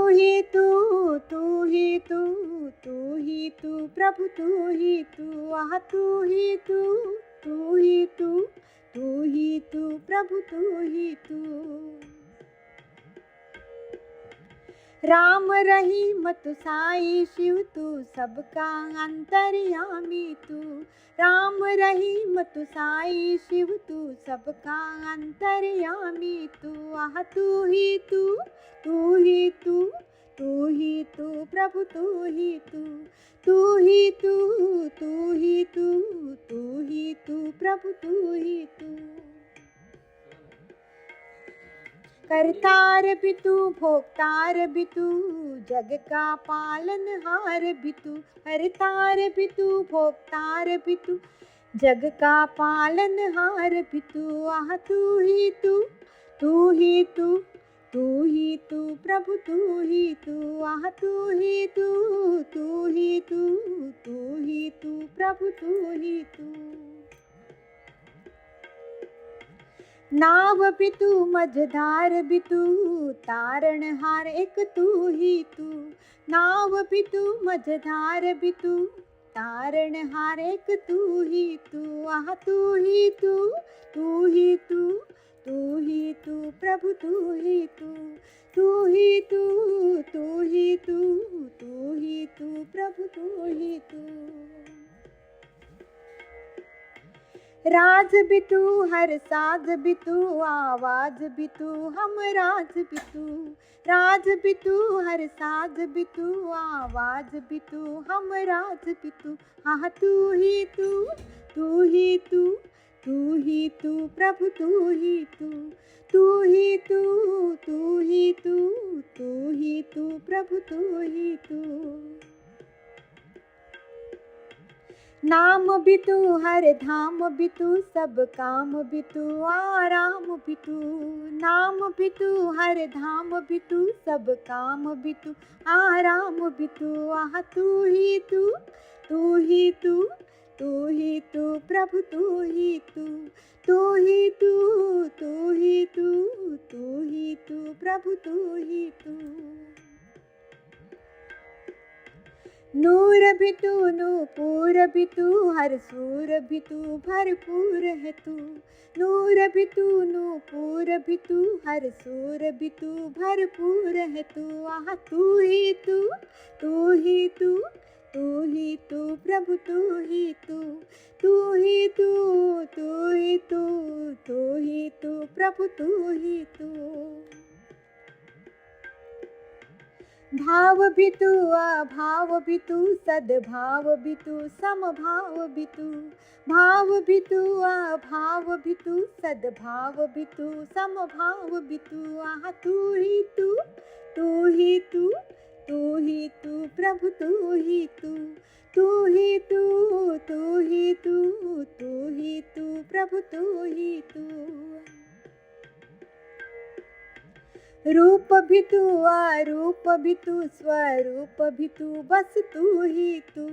ही तू, तू ही तू, तू ही तू प्रभु, तू ही तू, आह तू ही तू, तू ही तू, तू ही तू प्रभु, तू ही तू। राम रहीम तू साई शिव तू, सबका अंतर्यामी तू। राम रहीम तू साई शिव तू, सबका अंतर्यामी तू। आह तू ही तू, तू ही तू, तू ही तू प्रभु, तू ही तू, तू ही तू, तू ही तू, तू ही तू प्रभु, तू ही तू। करतार भी तू, भोगतार भी तू, जग का पालनहार भी तू। करतार भी तू, भोगतार भी तू, जग का पालनहार भी तू। आह तू ही तू, तू ही तू, तू ही तू प्रभु, तू ही तू। आह तू ही तू, तू ही तू, तू ही तू प्रभु, तू ही तू। नाव भी तू, मझधार भी तू, तारणहार एक तू ही तू। नाव भी तू, मझधार भी तू, तारणहार एक तू ही तू। आह तू ही तू, तू ही तू, तू ही तू प्रभु, तू ही तू, तू ही तू, तू ही तू, तू ही तू प्रभु, तू ही तू। राज भी तू, हर साज भी तू, आवाज भी तू, हम राज भी तू। राज भी तू, हर साज भी तू, आवाज भी तू, हम राज भी तू। हाँ तू ही तू, तू ही तू, तू ही तू प्रभु, तू ही तू, तू ही तू, तू ही तू, तू ही तू प्रभु, तू ही तू। नाम भी तू, हर धाम भी तू, सब काम भी तू, आराम भी तू। नाम भी तू, हर धाम भी तू, सब काम भी तू, आराम भी तू। आह तू ही तू, तू ही तू, तू ही तू प्रभु, तू ही तू, तू ही तू, तू ही तू, तू ही तू प्रभु, तू ही तू। नूर भी तू, नूपुर भी तू, हर सूर भी तू, भरपूर है तू। नूर भी तू, नूपुर भी तू, हर सूर भी तू, भरपूर है तू। आह तू ही तू, तू ही तू, तू ही तू प्रभु, तू ही तू, तू ही तू, तू ही तू, तू ही तू प्रभु, तू ही तू। भाव भी तू, अभाव भी तू, सद्भाव भी तू, समभाव भी तू। भाव भी तू, अभाव भी तू, सद्भाव भी तू, समभाव भी तू। आह तू ही तू, तू ही तू, तू ही तू प्रभु, तू ही तू, तू ही तू, तू ही तू, तू ही तू प्रभु, तू ही तू। रूप भी तू, अरूप भी तू, स्वरूप भी तू, बस तू ही तू।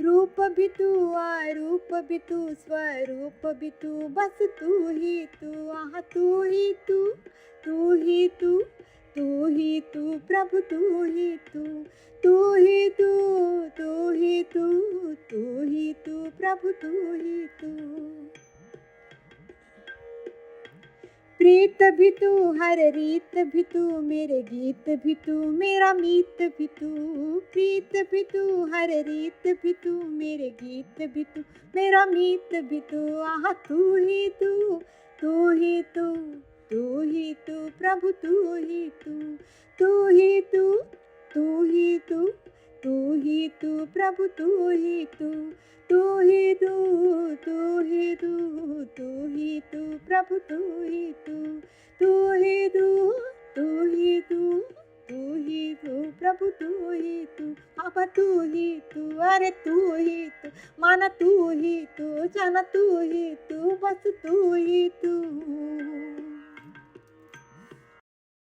रूप भी तू, अरूप भी तू, स्वरूप भी तू, बस तू ही तू। आह तू ही तू, तू ही तू, तू ही तू प्रभु, तू ही तू, तू ही तू, तू ही तू, तू ही तू प्रभु, तू ही तू। प्रीत भी तू, हर रीत भी तू, मेरे गीत भी तू, मेरा मीत भी तू। प्रीत भी तू, हर रीत भी तू, मेरे गीत भी तू, मेरा मीत भी तू। आह तू ही तू, तू ही तू, तू ही तू प्रभु, तू ही तू, तू ही तू, तू ही तू, तू ही तू प्रभु, तू ही तू, तू ही तू, तू ही तू, तू ही तू प्रभु, तू ही तू, तू ही तू, तू ही तू, तू ही तू प्रभु, तू ही तू। अब तू ही तू, अरे तू ही तू, माना तू ही तू, जाना तू ही तू, बस तू ही तू।